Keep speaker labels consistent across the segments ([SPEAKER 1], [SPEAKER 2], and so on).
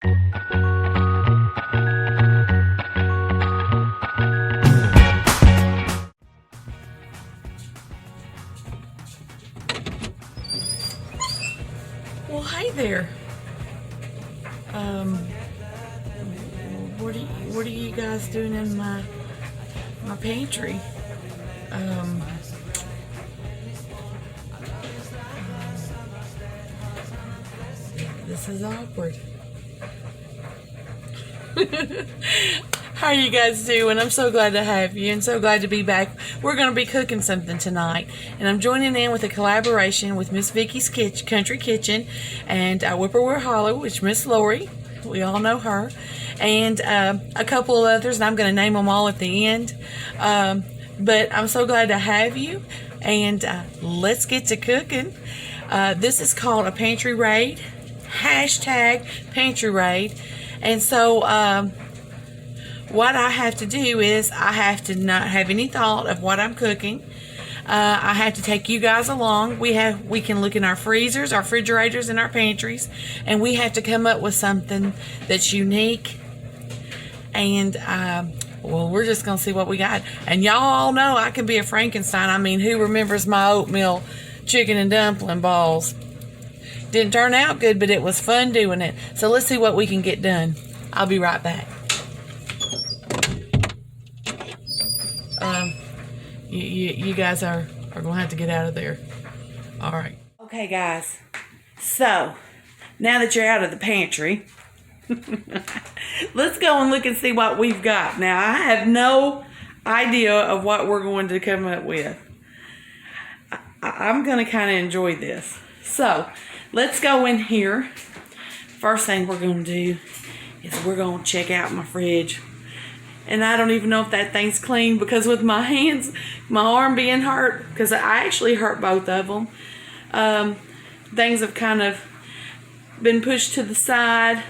[SPEAKER 1] Well, hey there. What are you guys doing in my pantry? This is awkward. How are you guys doing? I'm so glad to have you and so glad to be back. We're going to be cooking something tonight, and I'm joining in with a collaboration with Miss Vickie's Country Kitchen and Whippoorwill Holler, which Miss Lori, we all know her, and a couple of others, and I'm going to name them all at the end. But I'm so glad to have you, and let's get to cooking. This is called a pantry raid, #pantry raid, and so what I have to do is I have to not have any thought of what I'm cooking. I have to take you guys along. We can look in our freezers, our refrigerators, and our pantries, and we have to come up with something that's unique. And well, we're just gonna see what we got. And y'all all know I can be a Frankenstein. I mean, who remembers my oatmeal chicken and dumpling balls? Didn't turn out good, but it was fun doing it. So let's see what we can get done. I'll be right back. You guys are going to have to get out of there. All right. Okay, guys. So, now that you're out of the pantry, let's go and look and see what we've got. Now, I have no idea of what we're going to come up with. I'm going to kind of enjoy this. So, let's go in here. First thing we're going to do is we're going to check out my fridge. And I don't even know if that thing's clean, because with my hands, my arm being hurt, because I actually hurt both of them, things have kind of been pushed to the side.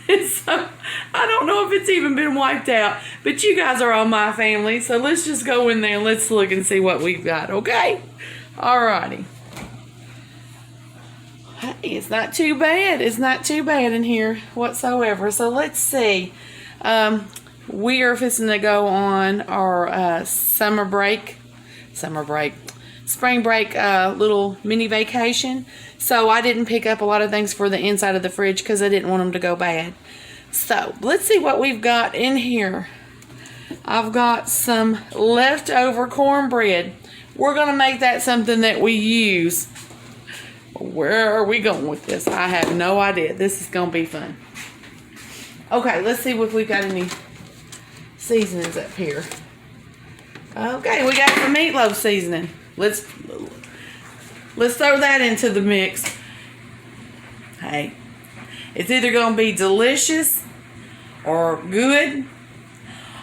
[SPEAKER 1] And so I don't know if it's even been wiped out. But you guys are on my family, so let's just go in there and let's look and see what we've got, okay? Alrighty. Hey, it's not too bad. It's not too bad in here whatsoever. So let's see. We are fixing to go on our spring break little mini vacation. So I didn't pick up a lot of things for the inside of the fridge because I didn't want them to go bad. So let's see what we've got in here. I've got some leftover cornbread. We're going to make that something that we use. Where are we going with this? I have no idea. This is going to be fun. Okay, let's see if we've got any seasonings up here. Okay, we got some meatloaf seasoning. Let's throw that into the mix. Hey, it's either going to be delicious or good,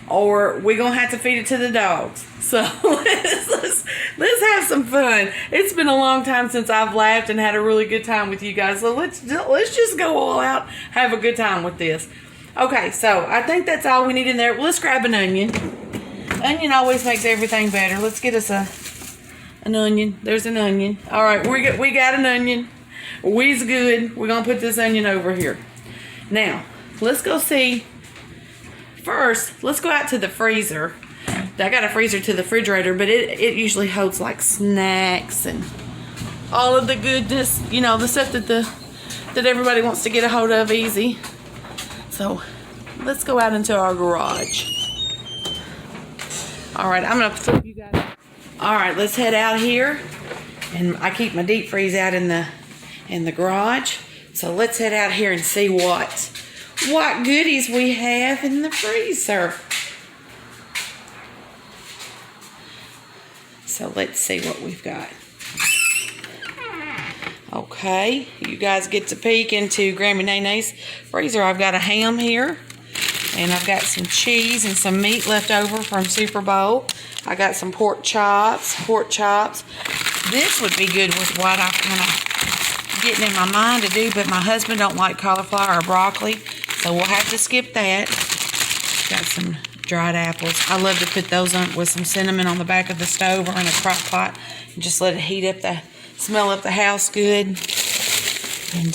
[SPEAKER 1] or we're going to have to feed it to the dogs. So let's have some fun. It's been a long time since I've laughed and had a really good time with you guys. So let's just go all out, have a good time with this. Okay, so I think that's all we need in there. Let's grab an onion. Onion always makes everything better. Let's get us an onion. There's an onion. All right, we got an onion. We's good. We're going to put this onion over here. Now, let's go see. First, let's go out to the freezer. I got a freezer to the refrigerator, but it usually holds like snacks and all of the goodness, you know, the stuff that everybody wants to get a hold of easy. So let's go out into our garage. All right, I'm gonna flip you guys. All right, let's head out here, and I keep my deep freeze out in the garage. So let's head out here and see what goodies we have in the freezer. So let's see what we've got. Okay, you guys get to peek into Grammy Nene's freezer. I've got a ham here, and I've got some cheese and some meat left over from Super Bowl. I got some pork chops. This would be good with what I'm kind of getting in my mind to do, but my husband don't like cauliflower or broccoli, so we'll have to skip that. Got some dried apples. I love to put those on with some cinnamon on the back of the stove or in a crock pot and just let it heat up smell up the house good. And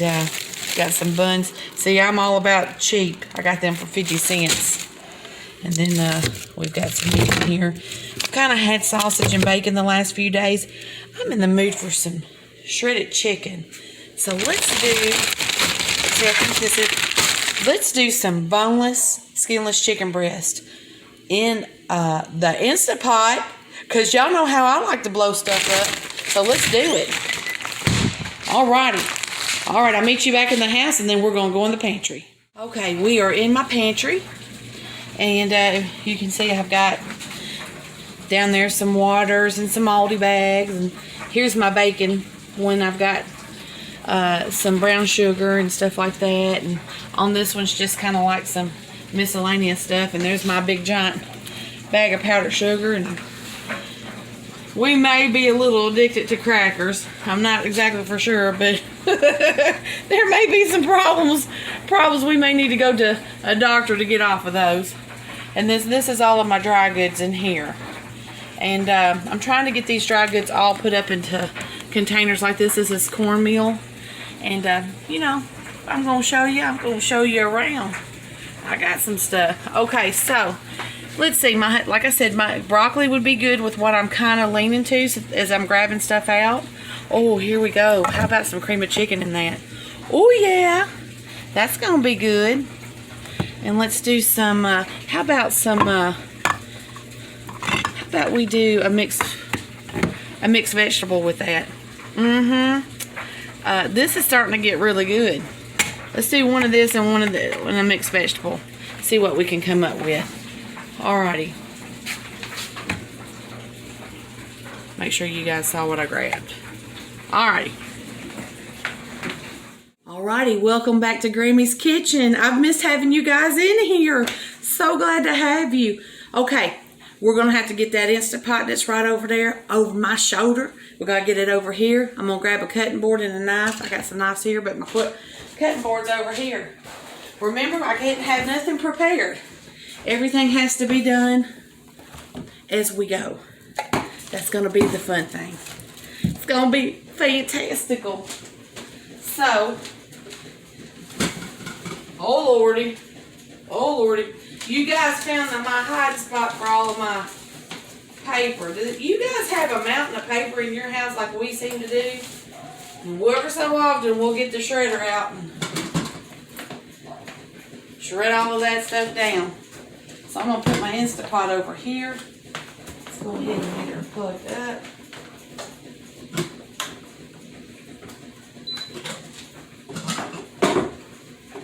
[SPEAKER 1] got some buns. See, I'm all about cheap. I got them for 50 cents. And then we've got some meat in here. I've kind of had sausage and bacon the last few days. I'm in the mood for some shredded chicken. So let's do some boneless, skinless chicken breast in the Instant Pot. Because y'all know how I like to blow stuff up. So let's do it. Alrighty. Alright, I'll meet you back in the house and then we're going to go in the pantry. Okay, we are in my pantry. And you can see I've got down there some waters and some Aldi bags. And here's my bacon when I've got some brown sugar and stuff like that. And on this one's just kind of like some miscellaneous stuff. And there's my big giant bag of powdered sugar. And we may be a little addicted to crackers. I'm not exactly for sure, but there may be some problems we may need to go to a doctor to get off of those. And this is all of my dry goods in here. And I'm trying to get these dry goods all put up into containers like this. This is cornmeal. And, you know, I'm going to show you around. I got some stuff. Okay, so let's see. Like I said, my broccoli would be good with what I'm kind of leaning to as I'm grabbing stuff out. Oh, here we go. How about some cream of chicken in that? Oh, yeah. That's going to be good. And let's do some, how about we do a mixed vegetable with that? This is starting to get really good. Let's do one of this and one of a mixed vegetable. See what we can come up with. Alrighty. Make sure you guys saw what I grabbed. Alrighty. Alrighty, welcome back to Grammy's Kitchen. I've missed having you guys in here. So glad to have you. Okay, we're going to have to get that Instant Pot that's right over there, over my shoulder. We got to get it over here. I'm going to grab a cutting board and a knife. I got some knives here, but my cutting board's over here. Remember, I can't have nothing prepared. Everything has to be done as we go. That's going to be the fun thing. It's going to be fantastical. So, oh lordy, you guys found my hiding spot for all of my paper. Do you guys have a mountain of paper in your house like we seem to do? And ever so often we'll get the shredder out and shred all of that stuff down. So I'm going to put my Instant Pot over here. Let's go ahead and get her plugged up.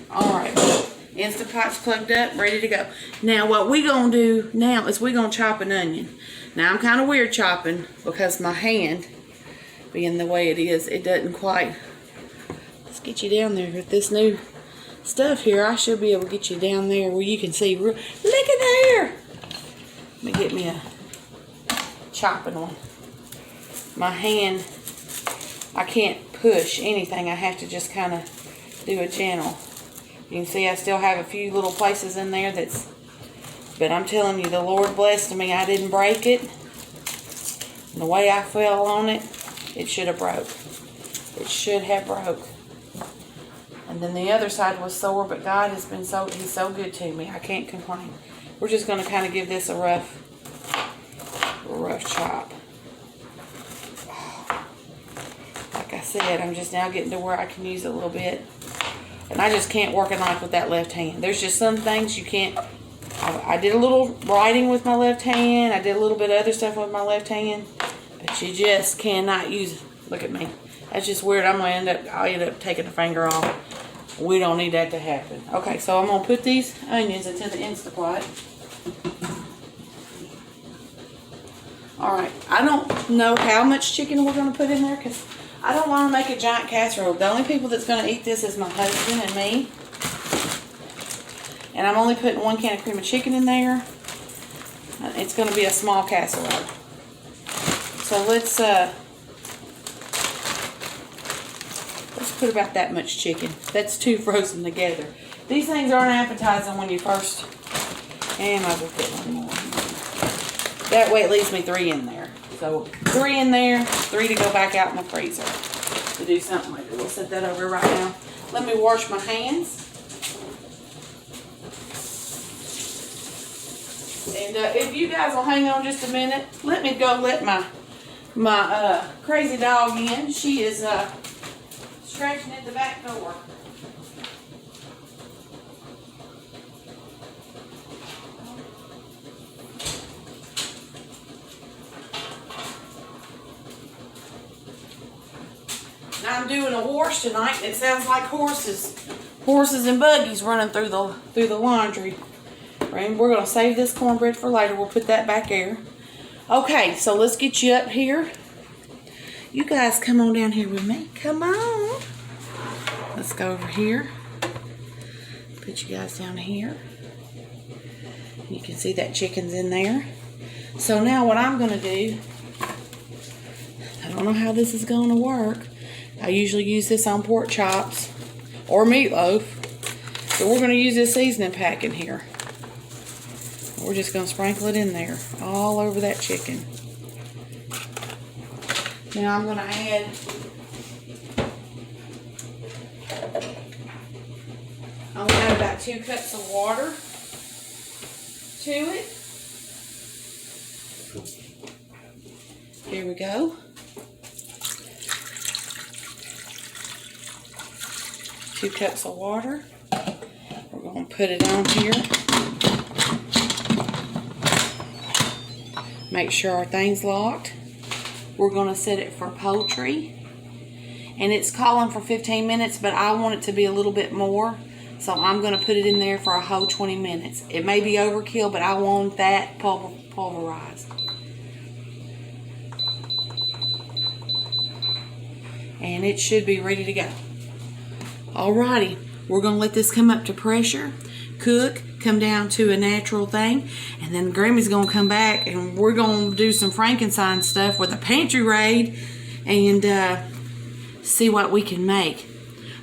[SPEAKER 1] Alright, Instant Pot's plugged up, ready to go. Now what we going to do now is we're going to chop an onion. Now I'm kind of weird chopping because my hand, being the way it is, it doesn't quite. Let's get you down there with this new stuff here. I should be able to get you down there where you can see. Look at there. Let me get me a chopping one. My hand, I can't push anything. I have to just kind of do a gentle. You can see I still have a few little places in there but I'm telling you, the Lord blessed me. I didn't break it. And the way I fell on it, it should have broke. It should have broke. And then the other side was sore, but God has been He's so good to me. I can't complain. We're just going to kind of give this a rough chop. Like I said, I'm just now getting to where I can use it a little bit. And I just can't work a knife with that left hand. There's just some things you can't. I did a little writing with my left hand. I did a little bit of other stuff with my left hand. But you just cannot use it. Look at me. That's just weird. I'll end up taking a finger off. We don't need that to happen. Okay, so I'm going to put these onions into the Instant Pot. Alright, I don't know how much chicken we're going to put in there because I don't want to make a giant casserole. The only people that's going to eat this is my husband and me. And I'm only putting 1 can of cream of chicken in there. It's going to be a small casserole. So let's put about that much chicken. That's 2 frozen together. These things aren't appetizing when you first. And I will put 1 more. That way it leaves me 3 in there. So 3 in there, 3 to go back out in the freezer to do something like that. We'll set that over right now. Let me wash my hands. And if you guys will hang on just a minute, let me go let my crazy dog in. She is scratching at the back door. Now I'm doing a wash tonight, and it sounds like horses and buggies running through the laundry. And we're gonna save this cornbread for later. We'll put that back there. Okay, so let's get you up here. You guys come on down here with me. Come on. Let's go over here. Put you guys down here. You can see that chicken's in there. So now what I'm gonna do, I don't know how this is gonna work. I usually use this on pork chops or meatloaf. So we're gonna use this seasoning pack in here. We're just going to sprinkle it in there, all over that chicken. Now I'm going to add about 2 cups of water to it. Here we go. 2 cups of water. We're going to put it on here. Make sure our thing's locked. We're going to set it for poultry. And it's calling for 15 minutes, but I want it to be a little bit more. So I'm going to put it in there for a whole 20 minutes. It may be overkill, but I want that pulverized. And it should be ready to go. Alrighty, we're going to let this come up to pressure, cook, come down to a natural thing, and then Grammy's gonna come back and we're gonna do some Frankenstein stuff with a pantry raid and see what we can make.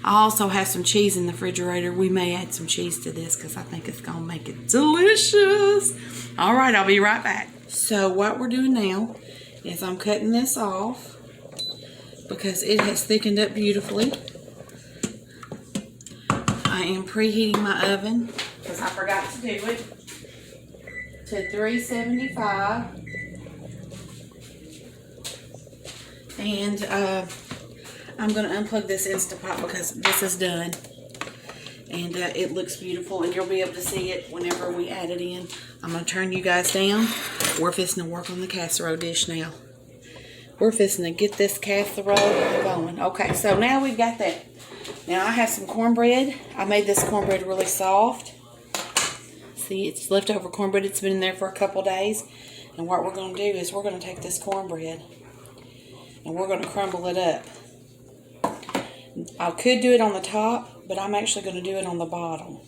[SPEAKER 1] I also have some cheese in the refrigerator. We may add some cheese to this because I think it's gonna make it delicious. All right, I'll be right back. So what we're doing now is I'm cutting this off because it has thickened up beautifully. I am preheating my oven because I forgot to do it to 375, and I'm going to unplug this Instant Pot because this is done, and it looks beautiful, and you'll be able to see it whenever we add it in. I'm going to turn you guys down. We're fixing to work on the casserole dish now. We're fixing to get this casserole going. Okay, so now we've got that. Now I have some cornbread. I made this cornbread really soft. See, it's leftover cornbread. It's been in there for a couple days. And what we're going to do is we're going to take this cornbread and we're going to crumble it up. I could do it on the top, but I'm actually going to do it on the bottom.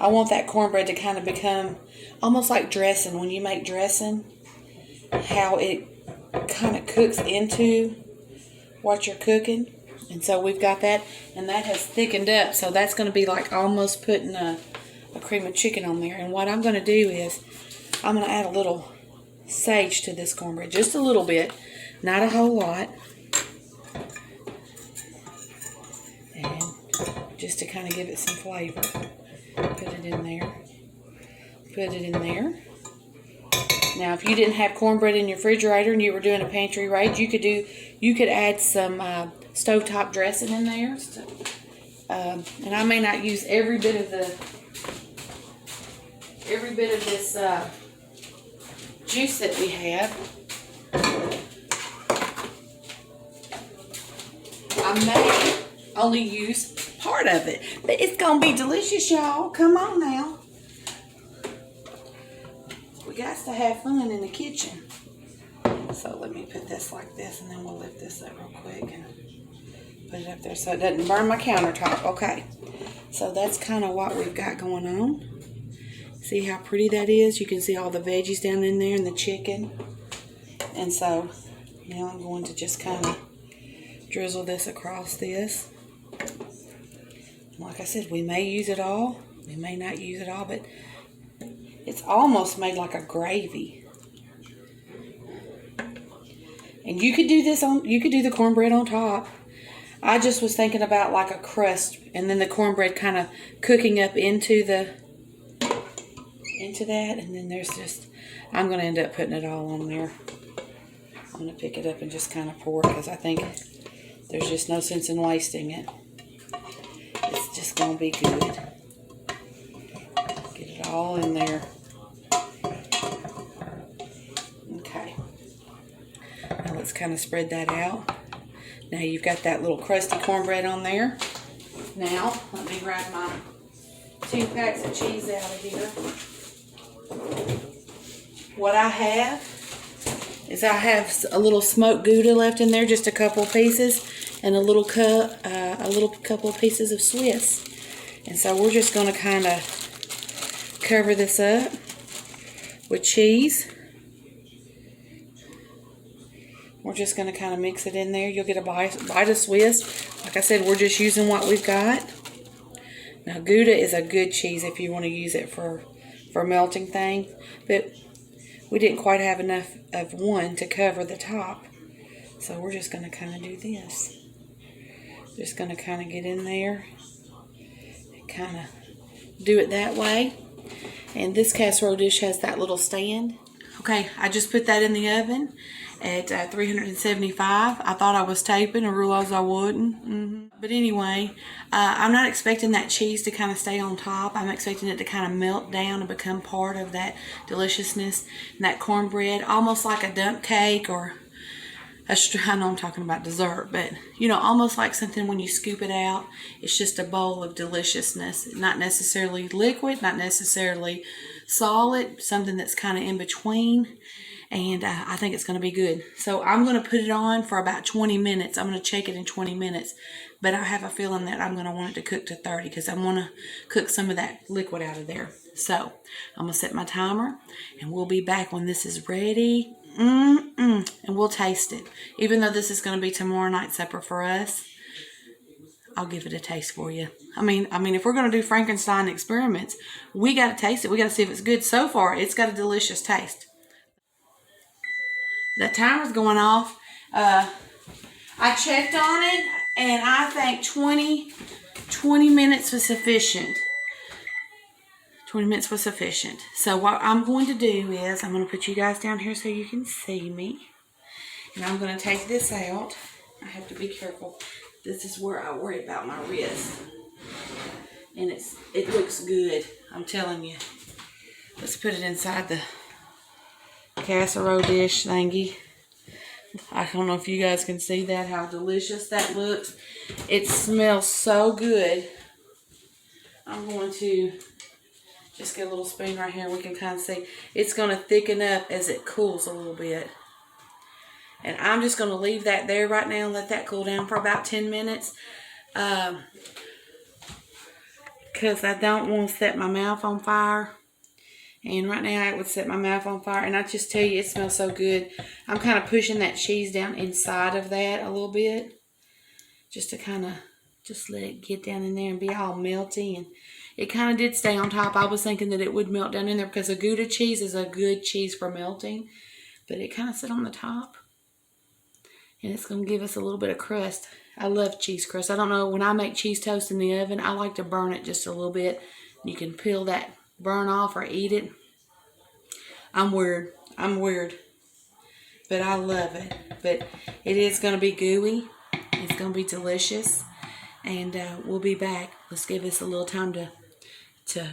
[SPEAKER 1] I want that cornbread to kind of become almost like dressing. When you make dressing, how it kind of cooks into what you're cooking. And so we've got that, and that has thickened up, so that's going to be like almost putting a cream of chicken on there. And what I'm going to do is I'm going to add a little sage to this cornbread, just a little bit, not a whole lot, and just to kind of give it some flavor. Put it in there. Put it in there. Now, if you didn't have cornbread in your refrigerator and you were doing a pantry raid, you could add some stovetop dressing in there. And I may not use every bit of this juice that we have. I may only use part of it, but it's gonna be delicious, y'all. Come on now. We got to have fun in the kitchen. So let me put this like this, and then we'll lift this up real quick and put it up there so it doesn't burn my countertop. Okay, so that's kind of what we've got going on. See how pretty that is? You can see all the veggies down in there and the chicken. And so now I'm going to just kind of drizzle this across this. Like I said, we may use it all. We may not use it all, but it's almost made like a gravy. And you could do this on, you could do the cornbread on top. I just was thinking about like a crust, and then the cornbread kind of cooking up into that, and then there's just, I'm going to end up putting it all on there. I'm going to pick it up and just kind of pour it, because I think there's just no sense in wasting it. It's just going to be good. Get it all in there. Okay. Now let's kind of spread that out. Now you've got that little crusty cornbread on there. Now, let me grab my 2 packs of cheese out of here. What I have is I have a little smoked Gouda left in there, just a couple pieces, and a couple of pieces of Swiss. And so we're just going to kind of cover this up with cheese. We're just going to kind of mix it in there. You'll get a bite of Swiss. Like I said, we're just using what we've got. Now, Gouda is a good cheese if you want to use it for melting things. But we didn't quite have enough of one to cover the top. So we're just going to kind of do this. Just going to kind of get in there and kind of do it that way. And this casserole dish has that little stand. Okay, I just put that in the oven at 375. I thought I was taping, or realized I wouldn't. But anyway, I'm not expecting that cheese to kind of stay on top. I'm expecting it to kind of melt down and become part of that deliciousness. And that cornbread, almost like a dump cake, or I know I'm talking about dessert, but you know, almost like something when you scoop it out, it's just a bowl of deliciousness. Not necessarily liquid, not necessarily solid, something that's kind of in between. And I think it's going to be good. So I'm going to put it on for about 20 minutes. I'm going to check it in 20 minutes. But I have a feeling that I'm going to want it to cook to 30, because I want to cook some of that liquid out of there. So I'm going to set my timer, and we'll be back when this is ready. And we'll taste it. Even though this is going to be tomorrow night's supper for us, I'll give it a taste for you. I mean, if we're going to do Frankenstein experiments, we got to taste it. We got to see if it's good. So far, it's got a delicious taste. The timer's going off. I checked on it, and I think 20 minutes was sufficient. 20 minutes was sufficient. So what I'm going to do is I'm going to put you guys down here so you can see me. And I'm going to take this out. I have to be careful. This is where I worry about my wrist. And it looks good. I'm telling you. Let's put it inside the casserole dish thingy. I don't know if you guys can see that, how delicious that looks. It smells so good. I'm going to just get a little spoon right here. We can kind of see. It's going to thicken up as it cools a little bit. And I'm just going to leave that there right now and let that cool down for about 10 minutes. Because I don't want to set my mouth on fire. And right now it would set my mouth on fire. And I just tell you, it smells so good. I'm kind of pushing that cheese down inside of that a little bit. Just to kind of just let it get down in there and be all melty. And it kind of did stay on top. I was thinking that it would melt down in there, because a Gouda cheese is a good cheese for melting. But it kind of sat on the top. And it's going to give us a little bit of crust. I love cheese crust. I don't know, when I make cheese toast in the oven, I like to burn it just a little bit. You can peel that burn off or eat it. I'm weird. But I love it. But it is going to be gooey. It's going to be delicious. And we'll be back. Let's give this a little time to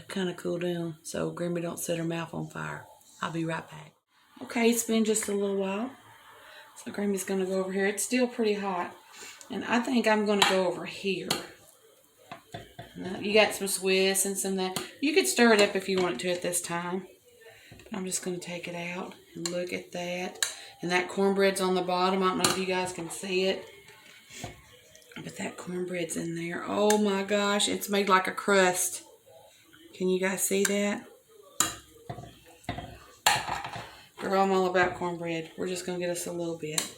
[SPEAKER 1] kind of cool down so Grammy don't set her mouth on fire. I'll be right back. Okay, it's been just a little while. So Grammy's going to go over here. It's still pretty hot. And I think I'm going to go over here. Now, you got some Swiss and some of that. You could stir it up if you want to at this time. But I'm just going to take it out and look at that. And that cornbread's on the bottom. I don't know if you guys can see it. But that cornbread's in there. Oh my gosh, it's made like a crust. Can you guys see that? Girl, I'm all about cornbread. We're just going to get us a little bit.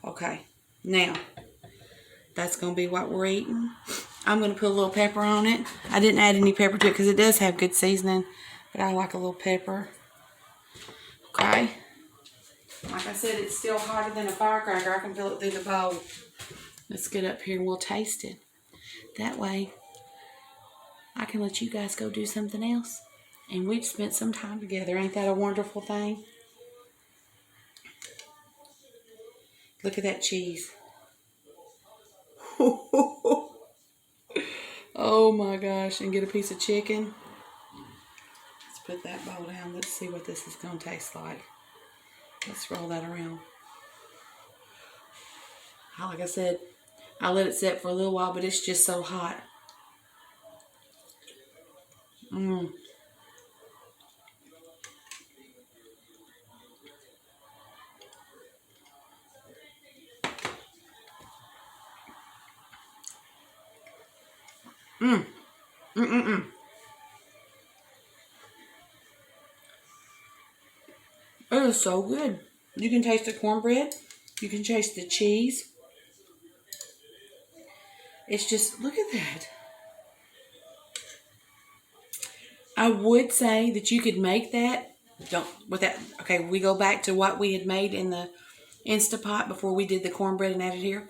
[SPEAKER 1] Okay, now, that's going to be what we're eating. I'm going to put a little pepper on it. I didn't add any pepper to it because it does have good seasoning. But I like a little pepper. Okay. Like I said, it's still hotter than a firecracker. I can feel it through the bowl. Let's get up here and we'll taste it. That way, I can let you guys go do something else. And we've spent some time together. Ain't that a wonderful thing? Look at that cheese. Oh my gosh. And get a piece of chicken. Let's put that bowl down. Let's see what this is going to taste like. Let's roll that around. Like I said, I let it set for a little while, but it's just so hot. Mmm. Mmm. Mmm. It is so good. You can taste the cornbread. You can taste the cheese. It's just, look at that. I would say that you could make that. Okay, we go back to what we had made in the Instapot before we did the cornbread and added here.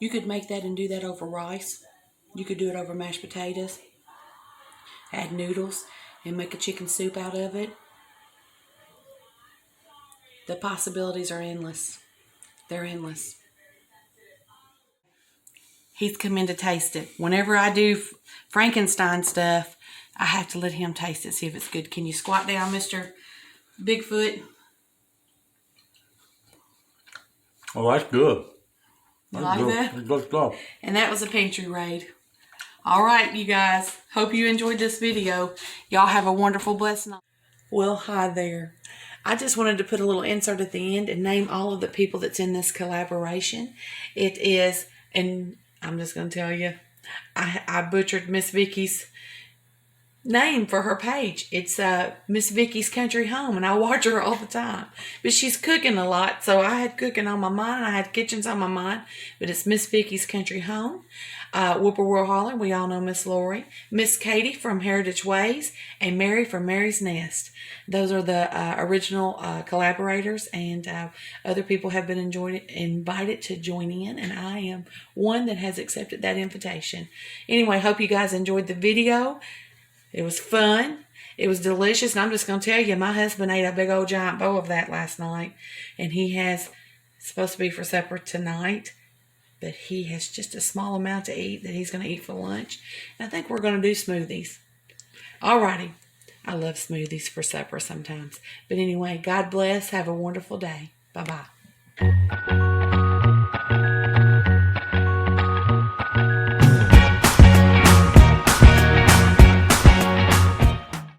[SPEAKER 1] You could make that and do that over rice. You could do it over mashed potatoes. Add noodles and make a chicken soup out of it. The possibilities are endless. They're endless. He's come in to taste it. Whenever I do Frankenstein stuff, I have to let him taste it, see if it's good. Can you squat down, Mr. Bigfoot?
[SPEAKER 2] Oh, that's good.
[SPEAKER 1] You like that?
[SPEAKER 2] It's good stuff.
[SPEAKER 1] And that was a pantry raid. All right, you guys. Hope you enjoyed this video. Y'all have a wonderful, blessed night. Well, hi there. I just wanted to put a little insert at the end and name all of the people that's in this collaboration. It is, and I'm just going to tell you, I butchered Miss Vickie's name for her page. It's Miss Vickie's Country Home, and I watch her all the time. But she's cooking a lot, so I had cooking on my mind. I had kitchens on my mind. But it's Miss Vickie's Country Home. Whippoorwill Holler, we all know Miss Lori. Miss Katie from Heritage Ways, and Mary from Mary's Nest. Those are the original collaborators, and other people have been invited to join in, and I am one that has accepted that invitation. Anyway, hope you guys enjoyed the video. It was fun. It was delicious. And I'm just going to tell you, my husband ate a big old giant bowl of that last night. And he has, it's supposed to be for supper tonight. But he has just a small amount to eat that he's going to eat for lunch. And I think we're going to do smoothies. Alrighty. I love smoothies for supper sometimes. But anyway, God bless. Have a wonderful day. Bye-bye.